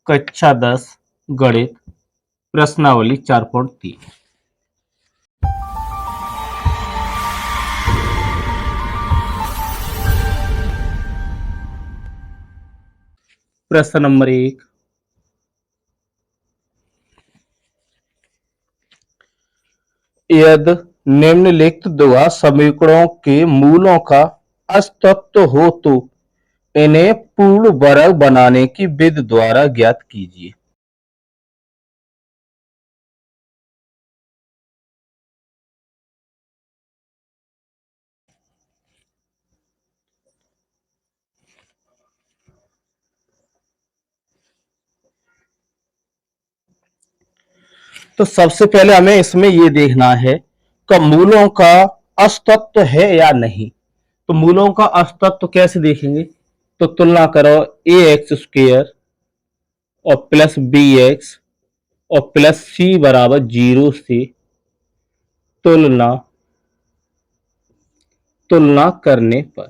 कक्षा 10 गणित प्रश्नावली 4.3। प्रश्न नंबर 1, यदि निम्नलिखित द्विघात समीकरणों के मूलों का अस्तित्व हो तो इन्हें पूर्ण वर्ग बनाने की विधि द्वारा ज्ञात कीजिए। तो सबसे पहले हमें इसमें ये देखना है कि मूलों का अस्तित्व है या नहीं। तो मूलों का अस्तित्व कैसे देखेंगे? तो तुलना करो ए एक्स स्क्वेयर और प्लस बी एक्स और प्लस सी बराबर 0 से तुलना तुलना करने पर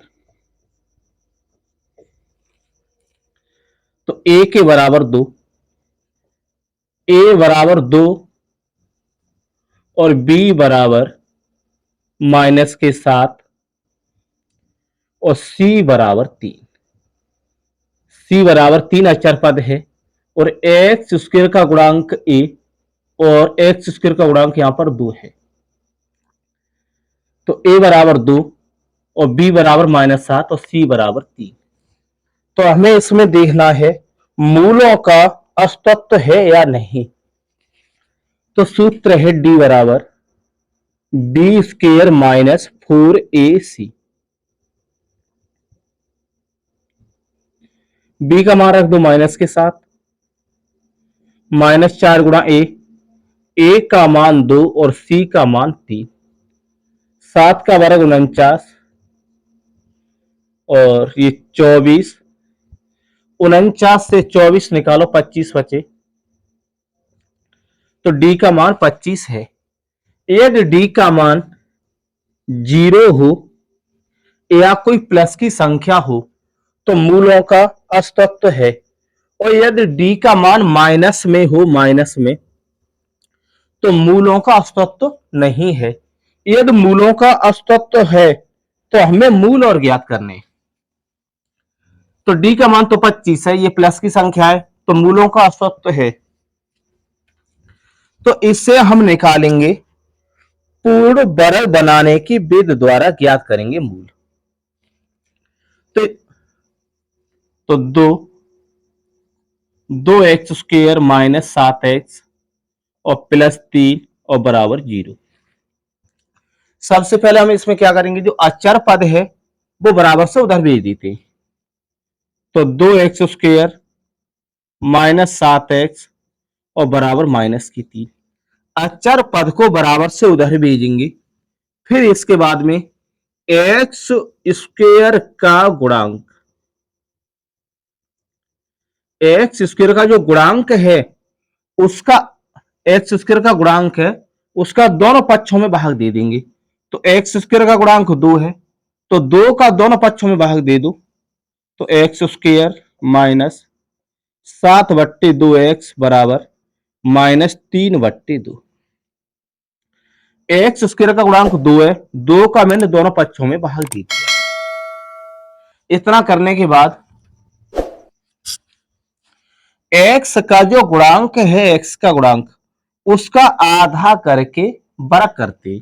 तो ए के बराबर 2, ए बराबर 2 और बी बराबर माइनस के 7 और सी बराबर 3। सी बराबर 3 अचर पद है और एक्स स्क्वायर का गुणांक ए और एक्स स्क्वायर का गुणांक यहां पर 2 है। तो ए बराबर 2 और बी बराबर -7 और सी बराबर 3। तो हमें इसमें देखना है मूलों का अस्तित्व है या नहीं। तो सूत्र है डी बराबर D square minus 4ac। B का मान रख दो माइनस के साथ, -4 गुणा ए का मान 2 और सी का मान 3। 7 का वर्ग 49 और ये 24। 49 से 24 निकालो 25 बचे, तो डी का मान 25 है। यदि डी का मान 0 हो या कोई प्लस की संख्या हो तो मूलों का अस्तित्व है। और यदि डी का मान माइनस में हो, माइनस में, तो मूलों का अस्तित्व नहीं है। यदि मूलों का अस्तित्व है तो हमें मूल और ज्ञात करने। तो डी का मान तो 25 है, ये प्लस की संख्या है, तो मूलों का अस्तित्व है। तो इससे हम निकालेंगे पूर्ण वर्ग बनाने की विधि द्वारा ज्ञात करेंगे मूल। तो 2x स्क्वायर माइनस 7x और प्लस 3 और बराबर 0। सबसे पहले हम इसमें क्या करेंगे, जो अचर पद है वो बराबर से उधर भेज देते। तो 2x स्क्वायर -7x और बराबर -3। अचर पद को बराबर से उधर भेजेंगे। फिर इसके बाद में एक्स स्क्वायर का गुणांक, एक्स स्क्वायर का जो गुणांक है उसका, एक्स स्क्वायर का गुणांक है उसका दोनों पक्षों में भाग दे देंगे। तो एक्स स्क्वायर का गुणांक 2 है, तो 2 का दोनों पक्षों में भाग दे दो, तो एक्स स्क्वायर माइनस 7/2x बराबर -3/2। एक्स स्क्वायर का गुणांक 2 है, 2 का मैंने दोनों पक्षों में भाग दे दिया। इतना करने के बाद एक्स का जो गुणांक है, एक्स का गुणांक, उसका आधा करके वर्ग करते।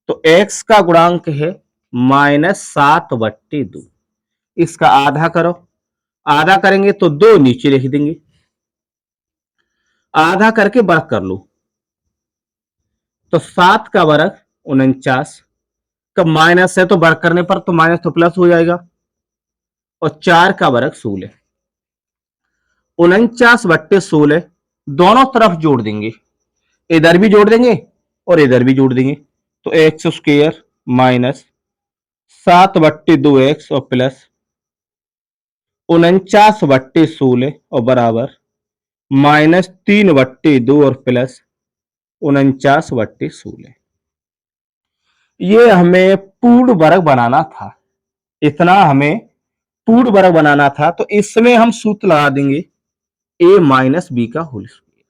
तो एक्स का गुणांक है -7/2, इसका आधा करो। आधा करेंगे तो 2 नीचे लिख देंगे, आधा करके वर्ग कर लो। तो 7 का वर्ग 49, का माइनस है तो वर्ग करने पर तो माइनस तो प्लस हो जाएगा, और 4 का वर्ग 16। 49/16 दोनों तरफ जोड़ देंगे, इधर भी जोड़ देंगे और इधर भी जोड़ देंगे। तो एक्स स्क्वायर माइनस 7/2x और प्लस 49/16 और बराबर -3/2 और प्लस 49/16। ये हमें पूर्ण वर्ग बनाना था, इतना हमें पूर्ण वर्ग बनाना था। तो इसमें हम सूत्र लगा देंगे ए माइनस बी का होल स्क्वायर।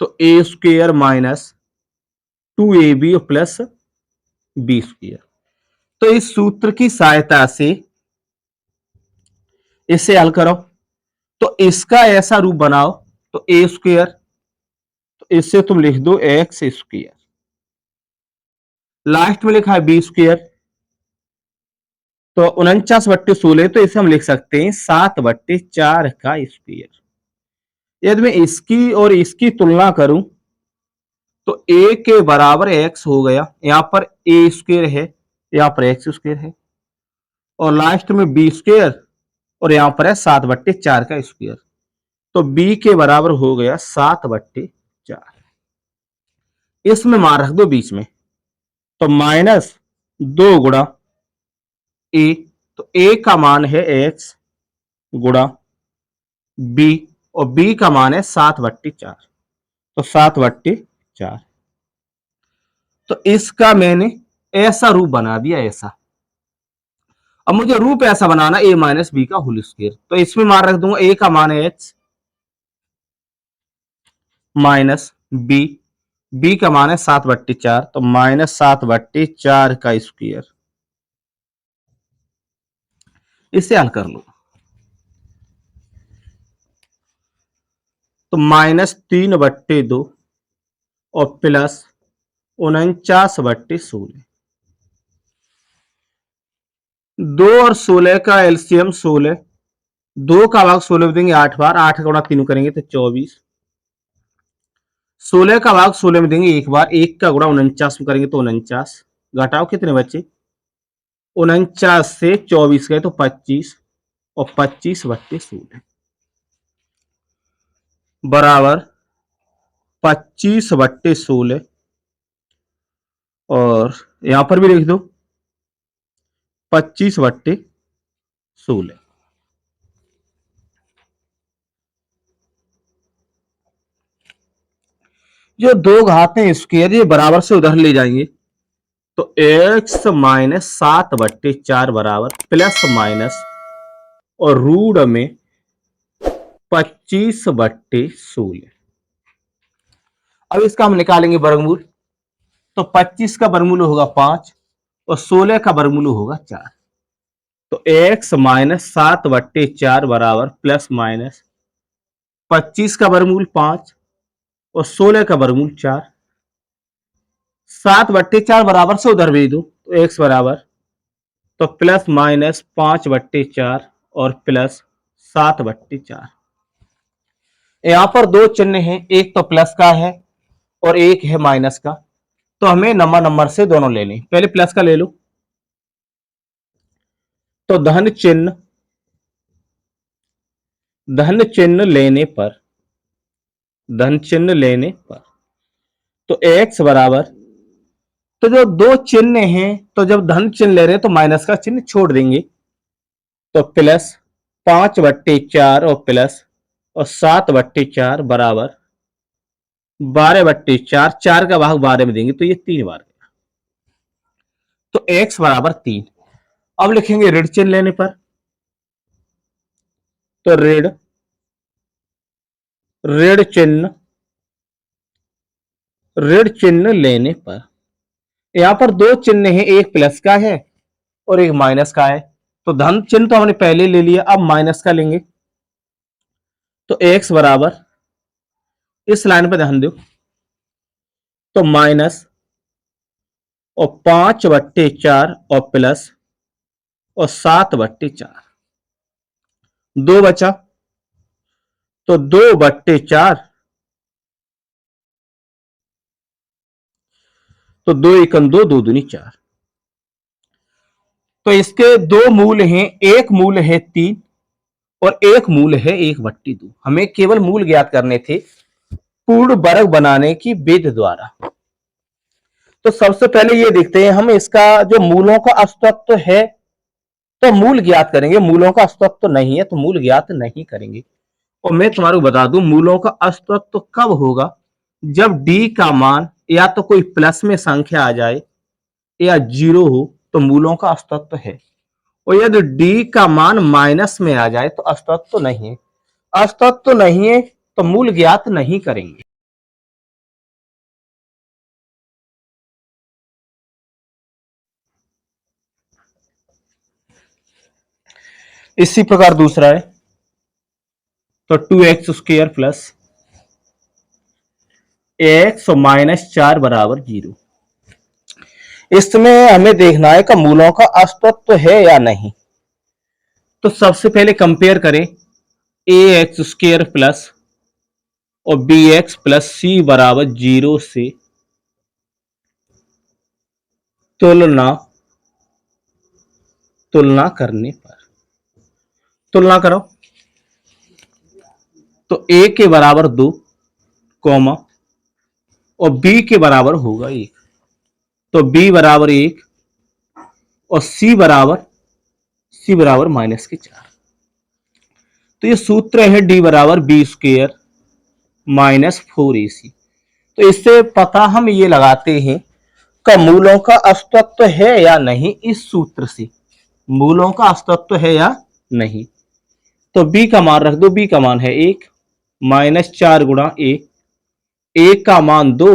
तो A square minus 2ab plus B square. तो इस सूत्र की सहायता से इसे हल करो। तो इसका ऐसा रूप बनाओ, तो ए स्क्वायर, तो इससे तुम लिख दो एक्स स्क्वायर, लास्ट में लिखा है बी स्क्वायर, तो 49/16, तो इसे हम लिख सकते हैं 7/4 का स्क्वायर। यदि मैं इसकी और इसकी तुलना करूं तो ए के बराबर एक्स हो गया, यहां पर ए स्क्वायर है, यहां पर एक्स स्क्वायर है, और लास्ट में बी स्क्वायर, और यहां पर है 7/4 का स्क्वायर। तो बी के बराबर हो गया 7/4। इसमें मान रख दो बीच में, तो -2 गुणा ए, तो ए का मान है एक्स गुणा बी, और बी का मान है 7/4, तो 7/4। तो इसका मैंने ऐसा रूप बना दिया, ऐसा। अब मुझे रूप ऐसा बनाना ए माइनस बी का होल स्क्वायर, तो इसमें मान रख दूंगा ए का मान है एक्स माइनस बी, बी का मान है 7/4, तो -7/4 का स्क्वायर। इसे हल कर लो, तो -3/2 और प्लस 49/16। 2 और 16 का एलसीएम 16, 2 का भाग 16 में देंगे 8 बार, 8 का गुणा 3 करेंगे तो 24। 16 का भाग 16 में देंगे 1 बार, 1 का गुणा 49 में करेंगे तो 49। घटाओ कितने बचे, 49 से 24 गए तो 25, और 25/16 बराबर 25/16, और यहां पर भी लिख दो 25/16। जो दो घातें स्क्वायर ये बराबर से उधर ले जाएंगे, तो x माइनस 7/4 बराबर प्लस माइनस और रूट में 25/16। अब इसका हम निकालेंगे वर्गमूल, तो 25 का वर्गमूल होगा 5 और 16 का वर्गमूल होगा 4। तो x माइनस 7/4 बराबर प्लस माइनस 25 का वर्गमूल 5 और 16 का वर्गमूल 4। 7/4 बराबर से उधर भेज दो, तो x बराबर, तो प्लस माइनस 5/4 और प्लस 7/4। यहां पर दो चिन्ह हैं, एक तो प्लस का है और एक है माइनस का, तो हमें नंबर से दोनों ले लें। पहले प्लस का ले लो, तो धन चिन्ह लेने पर तो x बराबर, तो जो दो चिन्ह हैं, तो जब धन चिन्ह ले रहे हैं तो माइनस का चिन्ह छोड़ देंगे, तो प्लस 5/4 और प्लस और 7/4 बराबर 12/4। 4 का भाग 12 में देंगे तो ये 3 बार, तो x बराबर 3। अब लिखेंगे ऋण चिन्ह लेने पर, तो ऋण चिन्ह लेने पर यहां पर दो चिन्ह हैं, एक प्लस का है और एक माइनस का है। तो धन चिन्ह तो हमने पहले ले लिया, अब माइनस का लेंगे, तो x बराबर, इस लाइन पर ध्यान दो, तो माइनस और 5/4 और प्लस और 7/4। 2 बचा, तो 2/4, तो 2 एकम 2, 2 दूनी 4। तो इसके दो मूल हैं, एक मूल है 3 और एक मूल है 1/2। हमें केवल मूल ज्ञात करने थे पूर्ण वर्ग बनाने की विधि द्वारा। तो सबसे पहले ये देखते हैं हम, इसका जो मूलों का अस्तित्व है तो मूल ज्ञात करेंगे, मूलों का अस्तित्व नहीं है तो मूल ज्ञात नहीं करेंगे। और मैं तुम्हारे को बता दूं, मूलों का अस्तित्व कब होगा, जब d का मान या तो कोई प्लस में संख्या आ जाए या 0 हो तो मूलों का अस्तित्व है, और यदि d का मान माइनस में आ जाए तो अस्तित्व नहीं है। अस्तित्व नहीं है तो मूल ज्ञात नहीं करेंगे। इसी प्रकार दूसरा है, तो 2x² प्लस x माइनस 4 बराबर 0। इसमें हमें देखना है कि मूलों का अस्तित्व है या नहीं। तो सबसे पहले कंपेयर करें ax² प्लस और bx प्लस c बराबर 0 से तुलना करने पर, तुलना करो तो a के बराबर 2 कॉमा और b के बराबर होगा 1, तो b बराबर 1 और c बराबर माइनस के 4। तो ये सूत्र है d बराबर b² माइनस 4ac। तो इससे पता हम ये लगाते हैं कि मूलों का अस्तित्व है या नहीं। इस सूत्र से मूलों का अस्तित्व है या नहीं। तो b का मान रख दो, b का मान है 1 माइनस 4 गुणा a का मान 2,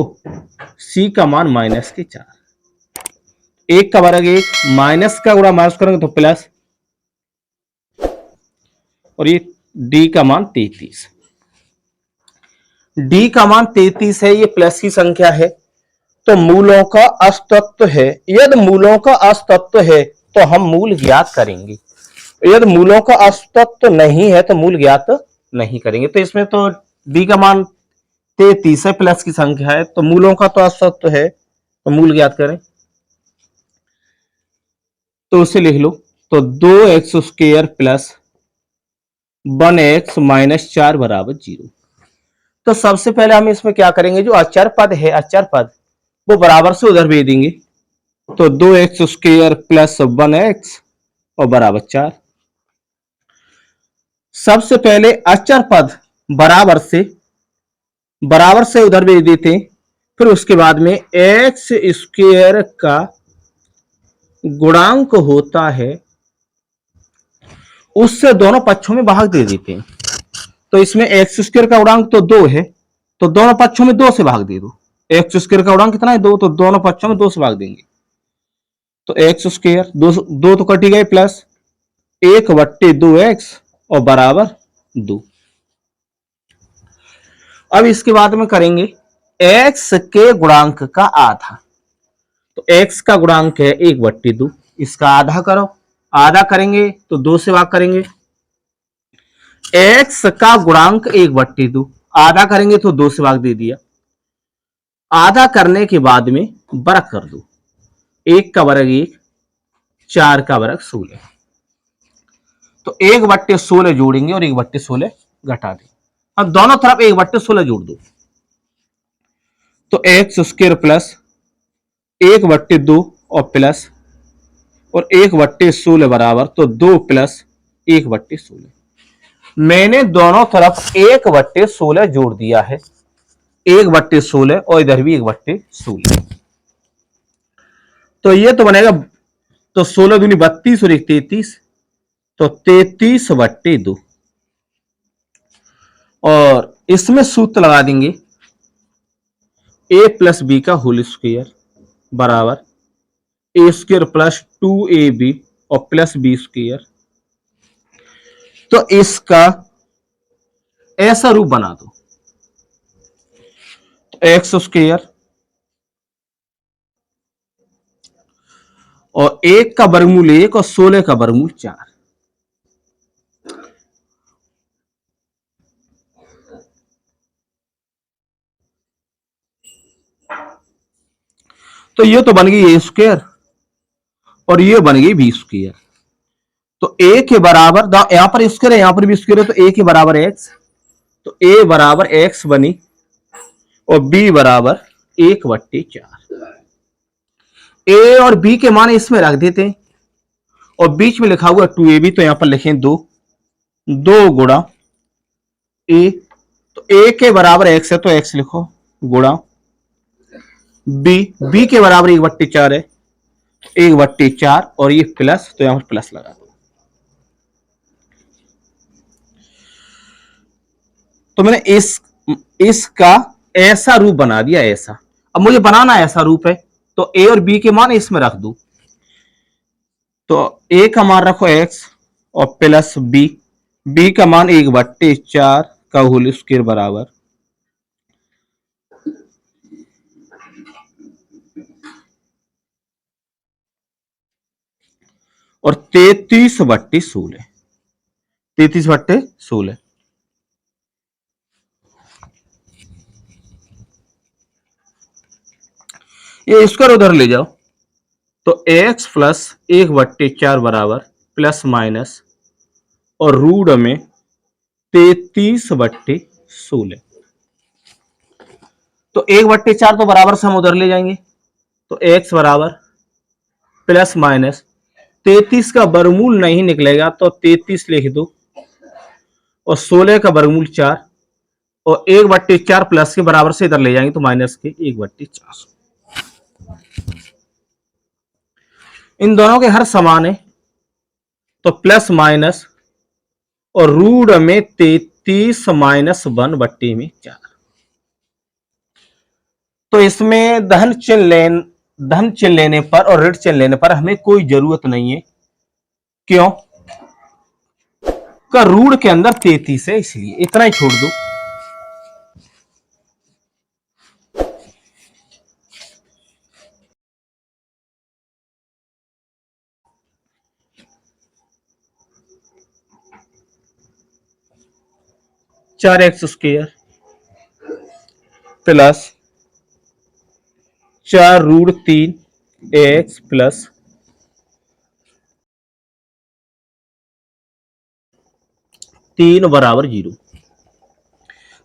c का मान माइनस के 4। 1 का वर्ग 1, माइनस का गुणा माइनस करेंगे तो प्लस, और ये d का मान 33। d का मान 33 है, ये प्लस की संख्या है तो मूलों का अस्तित्व है। यदि मूलों का अस्तित्व है तो हम मूल ज्ञात करेंगे, यदि मूलों का अस्तित्व नहीं है तो मूल ज्ञात नहीं करेंगे। तो इसमें तो d का मान 33 है, प्लस की संख्या है, तो मूलों का तो अस्तित्व है तो मूल ज्ञात करें। तो उसे लिख लो, तो 2x² प्लस 1x माइनस 4 बराबर 0। तो सबसे पहले हम इसमें क्या करेंगे, जो अचर पद है, अचर पद वो बराबर से उधर भेज देंगे। तो 2x² प्लस 1x और बराबर 4। सबसे पहले अचर पद बराबर से उधर भेज देते हैं, फिर उसके बाद में x² का गुणांक होता है उससे दोनों पक्षों में भाग दे देते हैं। तो इसमें x² का गुणांक तो 2 है, तो दोनों पक्षों में 2 से भाग दे दो। x² का गुणांक कितना है 2, तो दोनों पक्षों में 2 से भाग देंगे। तो x² 2 तो कटी गए, प्लस 1/2x और बराबर 2। अब इसके बाद में करेंगे x के गुणांक का आधा। तो x का गुणांक है 1/2, इसका आधा करो, आधा करेंगे तो 2 से भाग करेंगे। x का गुणांक 1/2, आधा करेंगे तो 2 से भाग दे दिया। आधा करने के बाद में वर्ग कर दो, 1 का वर्ग 1, 4 का वर्ग 16। तो 1/16 जोड़ेंगे और 1/16 घटा दें। अब दोनों तरफ 1/16 जोड़ दो, तो x² प्लस 1/2 और प्लस और 1/16 बराबर, तो 2 प्लस 1/16। मैंने दोनों तरफ 1/16 जोड़ दिया है, 1/16 और इधर भी 1/16। तो ये तो बनेगा, तो 16 दूनी 32 और 1 33, तो 33/2। और इसमें सूत्र लगा देंगे a प्लस बी का होल स्क्वायर बराबर a² प्लस 2ab और प्लस b²। तो इसका ऐसा रूप बना दो, तो x² और 1 का वर्गमूल 1 और 16 का वर्गमूल 4। तो ये तो बन गई a² और ये बन गई b²। तो a के बराबर, यहां पर स्क्वायर है, यहां पर भी स्क्वायर है, तो a के बराबर x, तो a बराबर x बनी और b बराबर 1/4। a और b के मान इसमें रख देते हैं और बीच में लिखा हुआ 2ab, तो यहां पर लिखें 2 गुणा a। तो a के बराबर x है तो x लिखो, गुणा b के बराबर 1/4 है, 1/4 और ये प्लस, तो यहां पर प्लस लगा दो। तो मैंने इसका ऐसा रूप बना दिया, ऐसा। अब मुझे बनाना ऐसा रूप है, तो ए और बी के मान इसमें रख दू। तो ए का मान रखो एक्स और प्लस बी का मान 1/4 का होल स्क्वायर बराबर और 33/16, 33/16। ये स्क्वायर उधर ले जाओ, तो x प्लस 1/4 बराबर प्लस माइनस और रूट में 33/16। तो 1/4 तो बराबर से हम उधर ले जाएंगे, तो x बराबर प्लस माइनस 33 का वर्गमूल नहीं निकलेगा तो 33 लिख दो और 16 का वर्गमूल 4 और 1/4 प्लस के बराबर से इधर ले जाएंगे तो माइनस के 1/4। इन दोनों के हर समान है, तो प्लस माइनस और रूट में 33 माइनस 1/4। तो इसमें धन चिन्ह लेने पर और ऋण चिन्ह लेने पर हमें कोई जरूरत नहीं है। क्यों? का रूट के अंदर 33 है, इसलिए इतना ही छोड़ दो। चार x square plus 4√3 x plus 3 बराबर 0।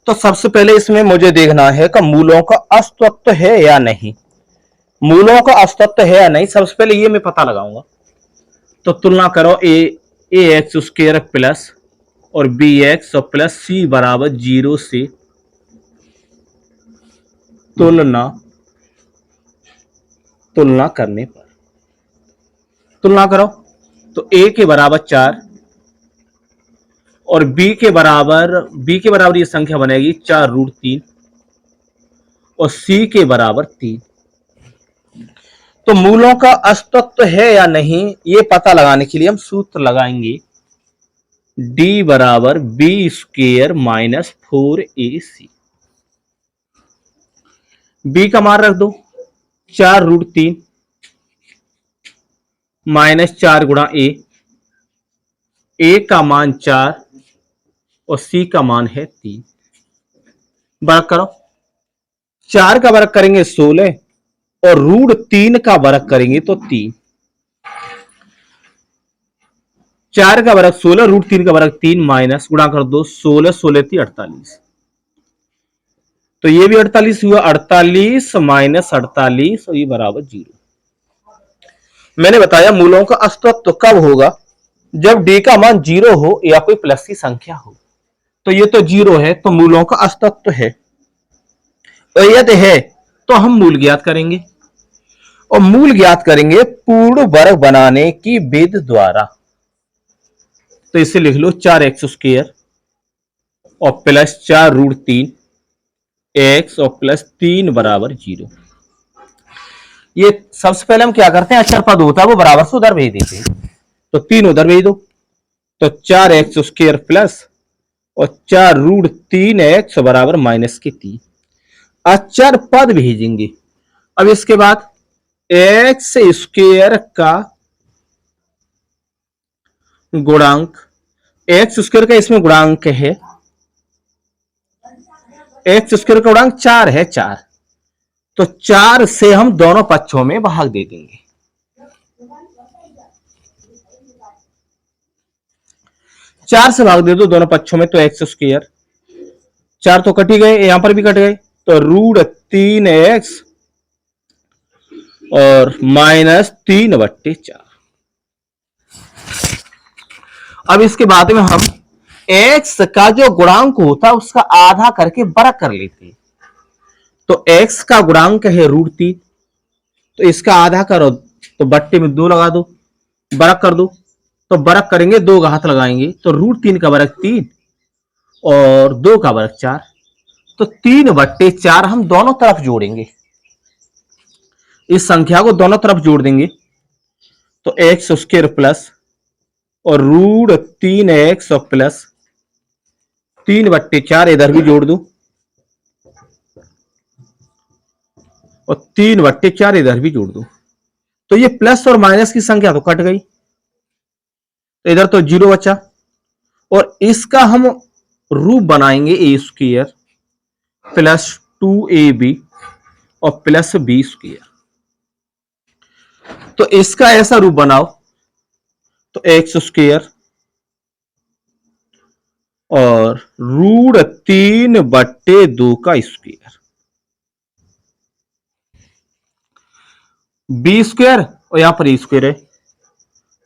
तो सबसे पहले इसमें मुझे देखना है कि मूलों का अस्तित्व है या नहीं। मूलों का अस्तित्व है या नहीं, सबसे पहले ये मैं पता लगाऊंगा। तो तुलना करो ए एक्स स्क्वायर प्लस और बी एक्स और प्लस सी बराबर 0 से तुलना करने पर तुलना करो तो a के बराबर 4 और b के बराबर ये संख्या बनेगी 4√3 और c के बराबर 3। तो मूलों का अस्तित्व है या नहीं, ये पता लगाने के लिए हम सूत्र लगाएंगे d बराबर B square minus 4ac। b का मान रख दो 4√3 माइनस 4 गुणा ए का मान 4 और सी का मान है 3। वर्ग करो, 4 का वर्ग करेंगे 16 और √3 का वर्ग करेंगे तो 3। 4 का वर्ग 16, √3 का वर्ग 3 माइनस गुणा कर दो 16 16 थी 48। तो ये भी 48 हुआ, 48 माइनस 48 और ये बराबर 0। मैंने बताया मूलों का अस्तित्व कब होगा, जब d का मान 0 हो या कोई प्लस की संख्या हो। तो ये तो 0 है, तो मूलों का अस्तित्व है। और यदि है तो हम मूल ज्ञात करेंगे, और मूल ज्ञात करेंगे पूर्ण वर्ग बनाने की विधि द्वारा। तो इसे लिख लो 4x स्क्वायर और प्लस 4√3 x और प्लस 3 बराबर 0। ये सबसे पहले हम क्या करते हैं, अक्षर पद होता है वो बराबर से उधर भेज देते हैं, तो 3 उधर भेज दो। तो 4x स्क्वायर प्लस और 4√3x बराबर माइनस के 3 अक्षर पद भेजेंगे। अब इसके बाद एक्स स्क्वायर का गुणांक, एक्स स्क्वायर का इसमें गुणांक है, एक्स स्क्वायर का गुणांक 4 है 4, तो 4 से हम दोनों पक्षों में भाग दे देंगे। 4 से भाग दे दो दोनों पक्षों में, तो एक्स स्क्वायर 4 तो कट ही गए, यहां पर भी कट गए, तो √3x और माइनस 3/4। अब इसके बाद में हम x का जो गुणांक होता है उसका आधा करके वर्ग कर लेते हैं। तो x का गुणांक है √3, तो इसका आधा करो तो बट्टे में 2 लगा दो, वर्ग कर दो, तो वर्ग करेंगे 2 घात लगाएंगे, तो √3 का वर्ग 3 और 2 का वर्ग 4, तो 3/4 हम दोनों तरफ जोड़ेंगे, इस संख्या को दोनों तरफ जोड़ देंगे, तो एक्स स्क्वायर प्लस और √3x प्लस 3/4 इधर भी जोड़ दू और 3/4 इधर भी जोड़ दू, तो ये प्लस और माइनस की संख्या तो कट गई, तो इधर तो 0 बचा, और इसका हम रूप बनाएंगे ए स्क्वायर प्लस 2ab और प्लस बी स्क्वायर। तो इसका ऐसा रूप बनाओ, तो एक्स स्क्वायर और √3/2 का स्क्वायर, बी स्क्वायर और यहां पर ए स्क्वायर है,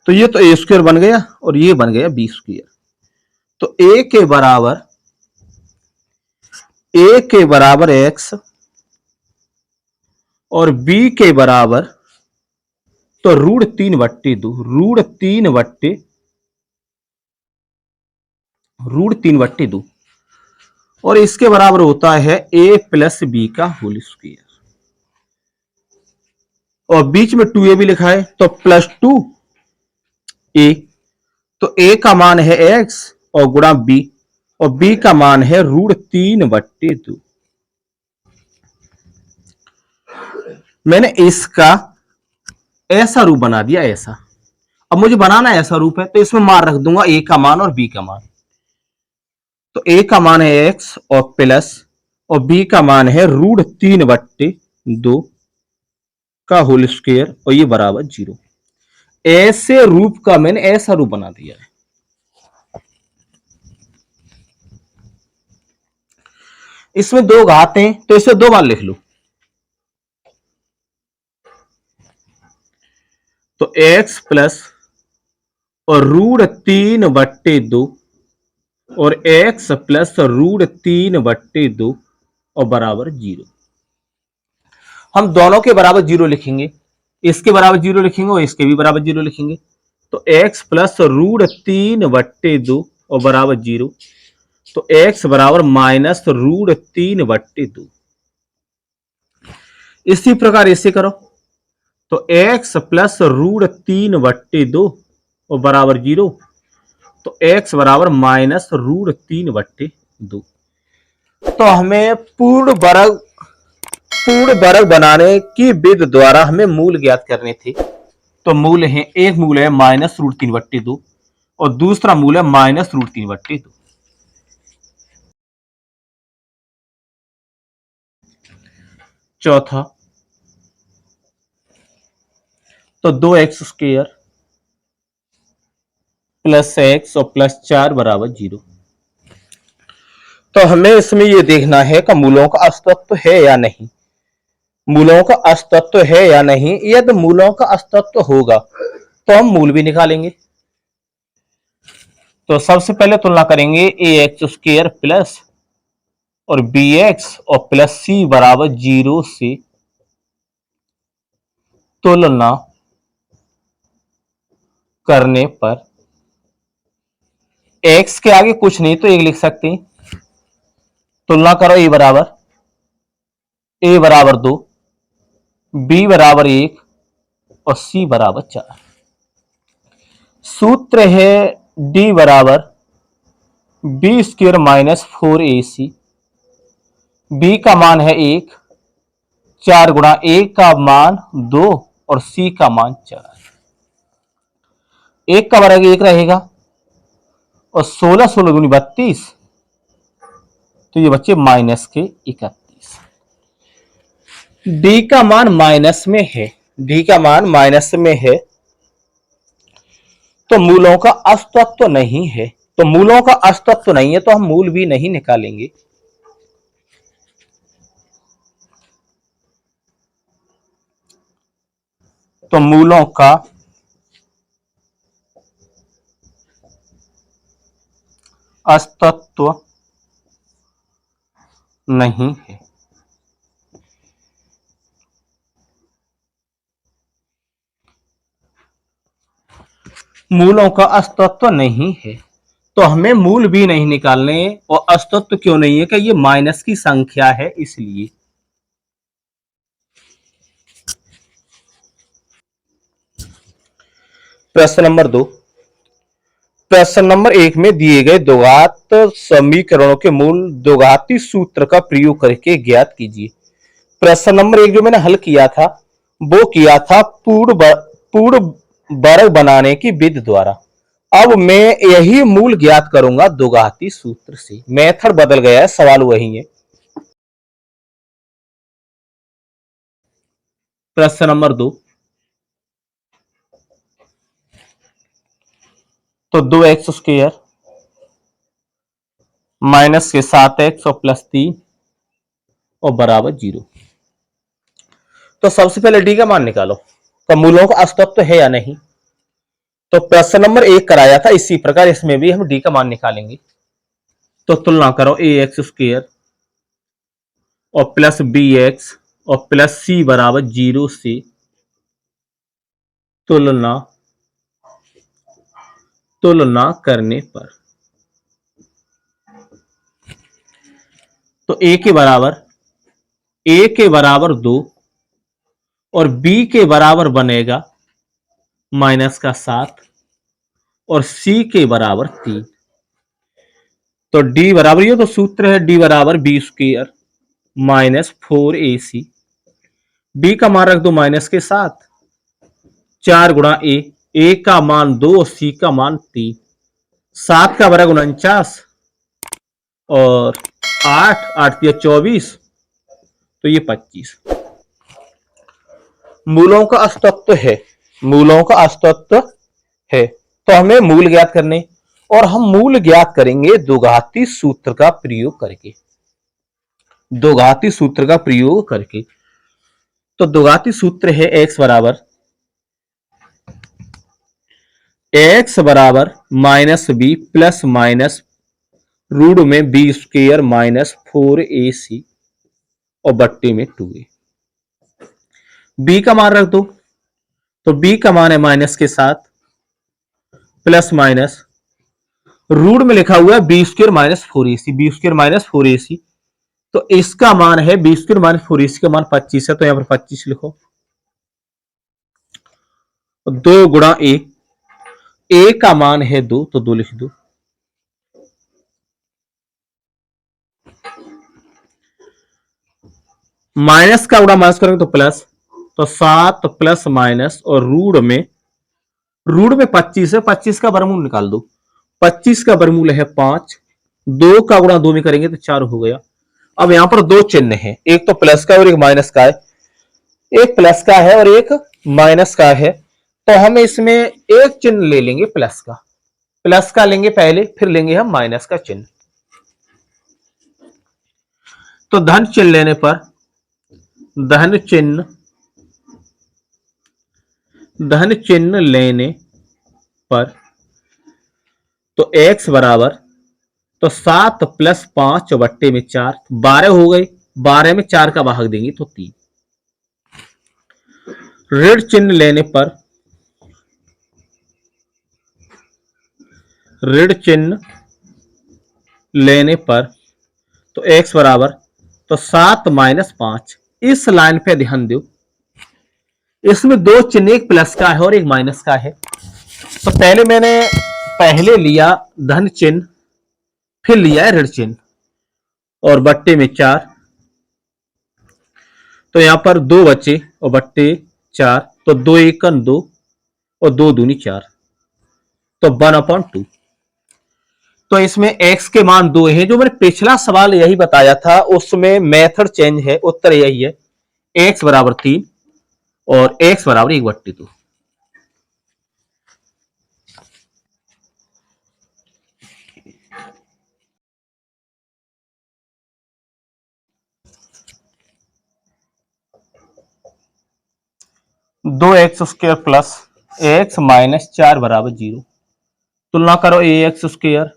तो ये तो ए स्क्वायर बन गया और ये बन गया बी स्क्वायर। तो ए के बराबर एक्स और बी के बराबर, तो √3/2 √3/2 और इसके बराबर होता है ए प्लस बी का होल स्क्वायर, और बीच में 2a भी लिखा है, तो +2a, तो a का मान है x और गुणा b, और b का मान है √3/2। मैंने इसका ऐसा रूप बना दिया, ऐसा। अब मुझे बनाना ऐसा रूप है, तो इसमें मान रख दूंगा a का मान और b का मान, तो a का मान है x और प्लस, और b का मान है √3/2 का होल स्क्वायर, और ये बराबर 0। ऐसे रूप का मैंने ऐसा रूप बना दिया है। इसमें 2 घात हैं, तो इसे 2 बार लिख लो, तो x प्लस और √3/2 और x प्लस √3/2 और बराबर 0। हम दोनों के बराबर 0 लिखेंगे, इसके बराबर 0 लिखेंगे और इसके भी बराबर 0 लिखेंगे, तो x प्लस √3/2 और बराबर 0, तो x बराबर माइनस √3/2। इसी प्रकार इसे करो, तो x प्लस √3/2 और बराबर 0, तो x बराबर माइनस √3/2। तो हमें पूर्ण वर्ग बनाने की विधि द्वारा हमें मूल ज्ञात करने थे। तो मूल है, एक मूल है -√3/2 और दूसरा मूल है -√3/2। चौथा, तो 2x² प्लस x और प्लस 4 बराबर 0। तो हमें इसमें यह देखना है कि मूलों का अस्तित्व है या नहीं। मूलों का अस्तित्व है या नहीं, यदि मूलों का अस्तित्व होगा तो हम मूल भी निकालेंगे। तो सबसे पहले तुलना करेंगे ax² प्लस और bx और प्लस c बराबर 0 से तुलना करने पर x के आगे कुछ नहीं तो 1 लिख सकते हैं। तुलना करो, a बराबर 2, b बराबर 1 और c बराबर 4। सूत्र है d बराबर b² माइनस 4ac, b का मान है 1, 4 गुणा a का मान 2 और c का मान 4। 1 का वर्ग 1 रहेगा और 16 16 दूनी 32, तो ये बच्चे माइनस के 31। डी का मान माइनस में है, डी का मान माइनस में है, तो मूलों का अस्तित्व नहीं है। तो मूलों का अस्तित्व नहीं है तो हम मूल भी नहीं निकालेंगे। तो मूलों का अस्तित्व नहीं है। मूलों का अस्तित्व नहीं है, तो हमें मूल भी नहीं निकालने, और अस्तित्व क्यों नहीं है कि ये माइनस की संख्या है इसलिए। प्रश्न नंबर 2। प्रश्न नंबर 1 में दिए गए द्विघात समीकरणों के मूल द्विघाती सूत्र का प्रयोग करके ज्ञात कीजिए। प्रश्न नंबर 1 जो मैंने हल किया था वो किया था पूर्ण वर्ग बनाने की विधि द्वारा। अब मैं यही मूल ज्ञात करूंगा द्विघाती सूत्र से। मेथड बदल गया है, सवाल वही है। प्रश्न नंबर 2। तो 2x² माइनस के 7x और प्लस 3 और बराबर 0। तो सबसे पहले डी का मान निकालो, तो मूलों का अस्तित्व है या नहीं। तो प्रश्न नंबर 1 कराया था, इसी प्रकार इसमें भी हम डी का मान निकालेंगे। तो तुलना करो ax² और प्लस bx और प्लस c बराबर 0 से तुलना तुलना करने पर, तो a के बराबर 2 और b के बराबर बनेगा माइनस का 7 और c के बराबर 3। तो d बराबर, ये तो सूत्र है, d बराबर b² माइनस 4ac। b का मान रख दो माइनस के 7, 4 गुणा a का मान 2 और c का मान 3। 7 का वर्ग 49 और 8 या 24, तो ये 25। मूलों का अस्तित्व है, मूलों का अस्तित्व है। तो हमें मूल ज्ञात करने, और हम मूल ज्ञात करेंगे द्विघाती सूत्र का प्रयोग करके। द्विघाती सूत्र का प्रयोग करके, तो द्विघाती सूत्र है x बराबर minus B plus minus root में b² माइनस 4ac और बट्टे में 2a। b का मान रख दो, तो b का मान है माइनस के 7 प्लस माइनस रूट में लिखा हुआ है b² minus 4ac, b² minus 4ac। तो इसका मान है b² माइनस 4ac का मान 25 है, तो यहां पर 25 लिखो। 2 गुणा a का मान है 2, तो 2 लिख दो। माइनस का गुणा माइनस करेंगे तो प्लस, तो 7 प्लस माइनस और रूट में 25 है, 25 का वर्गमूल निकाल दो। 25 का वर्गमूल है 5, 2 का गुणा 2 में करेंगे तो 4 हो गया। अब यहां पर दो चिन्ह हैं, एक तो प्लस का और एक माइनस का है, एक प्लस का है और एक माइनस का है। तो हम इसमें एक चिन्ह ले लेंगे प्लस का लेंगे पहले, फिर लेंगे हम माइनस का चिन्ह। तो धन चिन्ह लेने पर, धन चिन्ह लेने पर, तो x बराबर, तो 7 प्लस 5 बट्टे में 4, 12 हो गए। 12 में 4 का भाग देंगे तो 3। ऋण चिन्ह लेने पर, ऋण चिन्ह लेने पर, तो x बराबर, तो 7 माइनस 5। इस लाइन पे ध्यान दो, इसमें दो चिन्ह, एक प्लस का है और एक माइनस का है। तो पहले लिया धन चिन्ह, फिर लिया है ऋण चिन्ह, और बट्टे में 4। तो यहां पर 2 बचे और बट्टे 4, तो 2 एकन 2 और 2 दूनी 4, तो 1/2। तो इसमें x के मान 2 है। जो मैंने पिछला सवाल यही बताया था, उसमें मेथड चेंज है, उत्तर यही है, x बराबर 3 और x बराबर 1/2। 2x² प्लस x माइनस 4 बराबर 0। तुलना करो ax²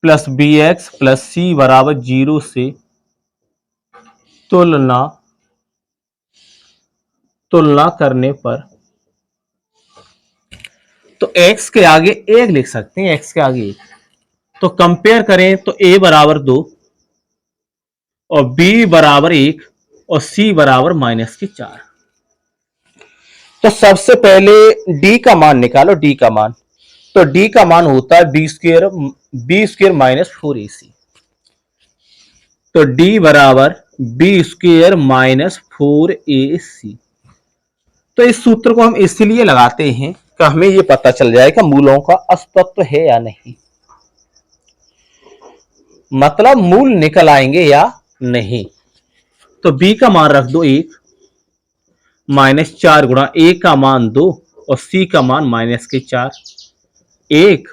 plus bx plus c बराबर 0 से तुलना करने पर, तो x के आगे 1 लिख सकते हैं, x के आगे 1। तो कंपेयर करें तो a बराबर 2 और b बराबर 1 और c बराबर -4। तो सबसे पहले d का मान निकालो, d का मान। तो d का मान होता है b² माइनस 4ac। तो d बराबर b² माइनस 4ac। तो इस सूत्र को हम इसलिए लगाते हैं कि हमें यह पता चल जाए कि मूलों का अस्तित्व है या नहीं, मतलब मूल निकल आएंगे या नहीं। तो b का मान रख दो 1 -4 गुणा a का मान 2 और c का मान -4। 1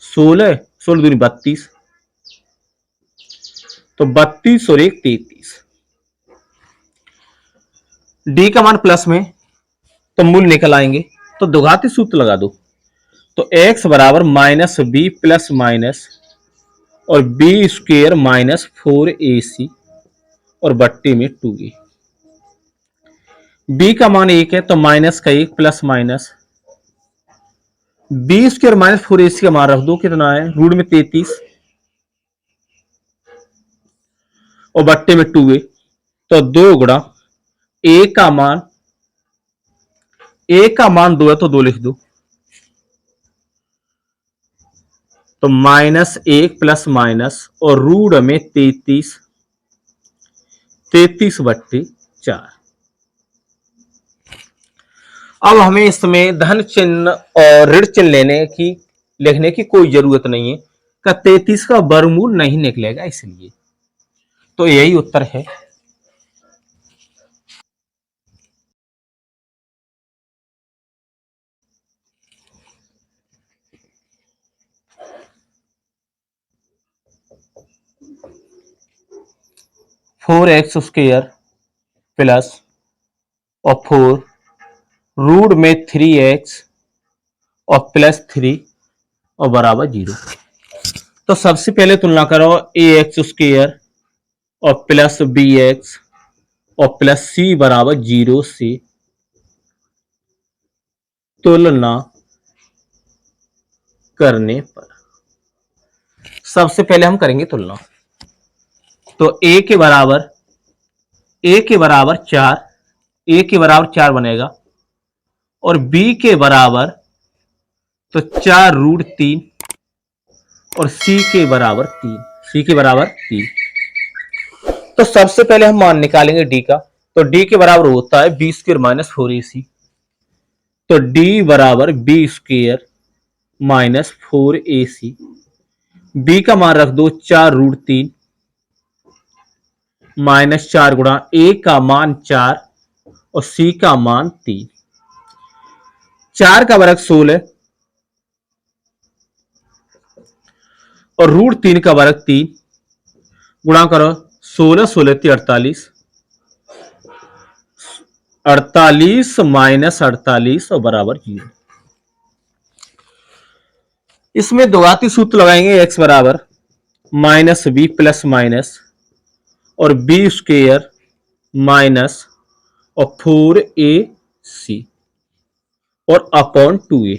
16 16 दूनी 32, तो 32 और 1 33। d का मान प्लस में तो मूल निकल आएंगे, तो द्विघाती सूत्र लगा दो। तो x बराबर -b प्लस माइनस और b² माइनस 4ac और बट्टे में 2a। b का मान 1 है तो माइनस का 1 plus minus b² minus 4ac का मान रख दो, कितना है रूट में 33 और बट्टे में 2a। तो 2 गुणा a का मान 2 है तो 2 लिख दो, तो -1 प्लस माइनस और रूट में 33 बट्टे 4। अब हमें इसमें धन चिन्ह और ऋण चिन्ह लिखने की कोई जरूरत नहीं है का 33 का वर्गमूल नहीं निकलेगा, इसलिए तो यही उत्तर है। फोर एक्स स्क्वायर प्लस और 4 रूट में 3x और प्लस 3 और बराबर 0। तो सबसे पहले तुलना करो ax² और प्लस bx और प्लस c बराबर 0 से तुलना करने पर सबसे पहले हम करेंगे तुलना। तो a के बराबर 4, a के बराबर 4 बनेगा और b के बराबर तो 4 रूट 3 और c के बराबर 3। तो सबसे पहले हम मान निकालेंगे d का। तो d के बराबर होता है b² माइनस 4ac। तो d बराबर b² माइनस 4ac। b का मान रख दो 4 रूट 3 -4 गुणा a का मान 4 और c का मान 3। 4 का वर्ग 16 और रूट 3 का वर्ग 3 गुणा करो 16 16 48 48 माइनस 48 और बराबर 0। इसमें द्विघाती सूत्र लगाएंगे x बराबर -b प्लस माइनस और b² माइनस और 4ac और अपॉन 2a।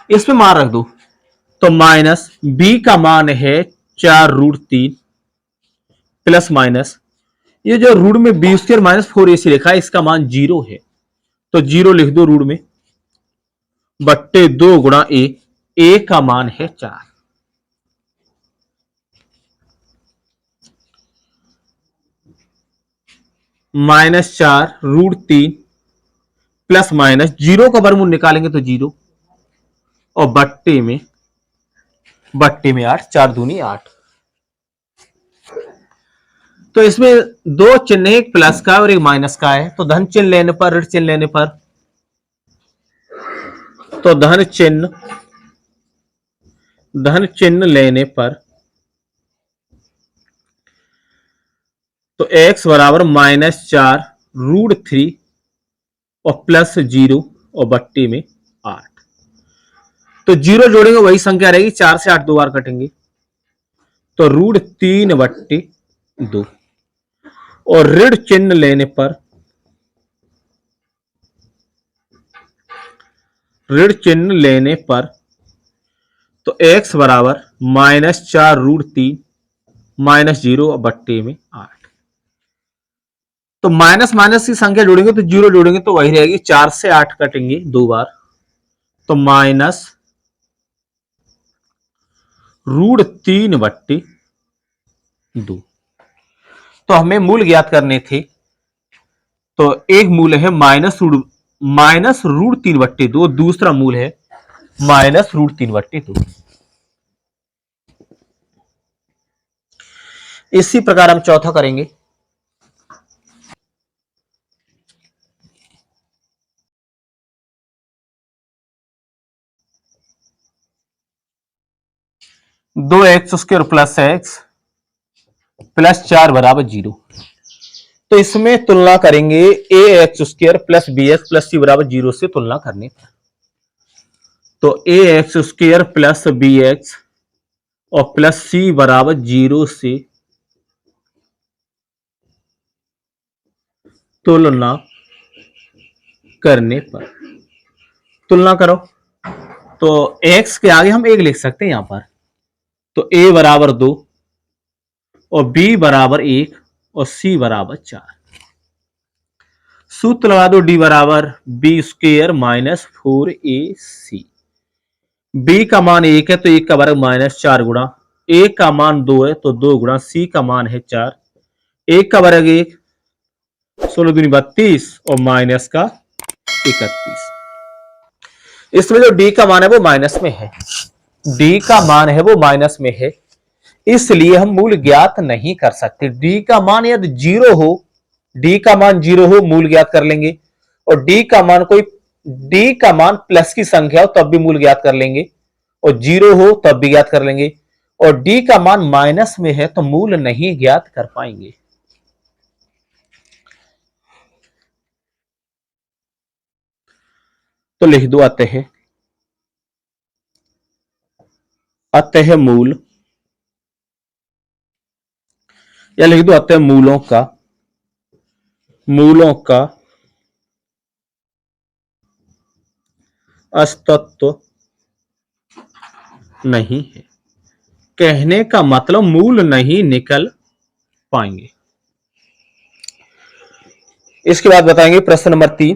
इसमें मान रख दो। तो माइनस b का मान है 4 रूट 3 प्लस माइनस ये जो रूट में b² माइनस 4ac लिखा है इसका मान 0 है, तो 0 लिख दो रूट में बट्टे 2 गुणा a का मान है 4। -4 रूट 3 प्लस माइनस 0 का वर्गमूल निकालेंगे तो 0 और बट्टे में 8, 4 दूनी 8। तो इसमें दो चिन्ह, एक प्लस का और एक माइनस का है। तो धन चिन्ह लेने पर, ऋण चिन्ह लेने पर, तो धन चिन्ह लेने पर तो x बराबर -4 रूट 3 और प्लस 0 और बट्टे में 8। तो 0 जोड़ेंगे वही संख्या रहेगी, 4 से 8 दो बार कटेंगे तो रूट 3 बट्टे 2। और ऋण चिन्ह लेने पर तो x बराबर -4√3 -0/8। तो माइनस माइनस की संख्या जोड़ेंगे तो जीरो जोड़ेंगे तो वही रहेगी, 4 से 8 कटेंगे 2 बार, तो -√3/2। तो हमें मूल ज्ञात करने थे, तो एक मूल है -√3/2, दूसरा मूल है -√3/2। इसी प्रकार हम चौथा करेंगे। दो X square plus X plus 4 बराबर 0। तो इसमें तुलना करेंगे A X square plus B X plus C बराबर 0 से तुलना करने पर। तो A X square plus B X और प्लस सी बराबर 0 से तुलना करने पर। तुलना करो तो x के आगे हम 1 लिख सकते हैं यहां पर, तो a बराबर 2 और b बराबर 1 और c बराबर 4। सूत्र लगा दो, d बराबर बी स्क्वायर -4ac। b का मान 1 है तो 1 का वर्ग -4 गुणा, a का मान 2 है तो 2 गुणा, c का मान है 4, 1 का वर्ग 1, 16 दूनी 32 और माइनस का 31। इसमें जो d का मान है वो माइनस में है, d का मान है वो माइनस में है, इसलिए हम मूल ज्ञात नहीं कर सकते। d का मान यदि 0 हो, d का मान 0 हो मूल ज्ञात कर लेंगे, और d का मान प्लस की संख्या हो तब भी मूल ज्ञात कर लेंगे, और 0 हो तब भी ज्ञात कर लेंगे, और d का मान माइनस में है तो मूल नहीं ज्ञात कर पाएंगे। तो लिख दो अतः मूल, या लिख दो अतः मूलों का अस्तित्व नहीं है। कहने का मतलब मूल नहीं निकल पाएंगे। इसके बाद बताएंगे प्रश्न नंबर 3।